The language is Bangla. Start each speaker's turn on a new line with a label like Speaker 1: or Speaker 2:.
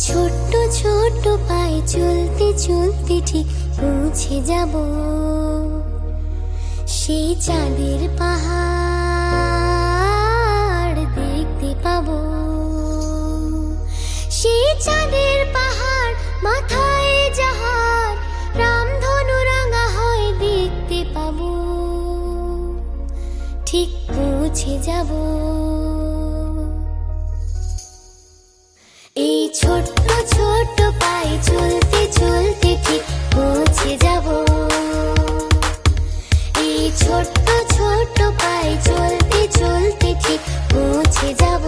Speaker 1: ছোট্ট ছোট্ট পায়ে চলতে চলতে ঠিক পৌঁছে যাব সেই চাঁদের পাহাড় দেখতে পাবো। সেই চাঁদের পাহাড় মাথায় যাহার রামধনু রাঙা হয় দেখতে পাবো, ঠিক পৌঁছে যাব। এই ছোট্ট ছোট্ট পায়ে চলতে চলতে ঠিক পৌঁছে যাব। এই ছোট্ট ছোট্ট পায়ে চলতে চলতে ঠিক পৌঁছে যাব।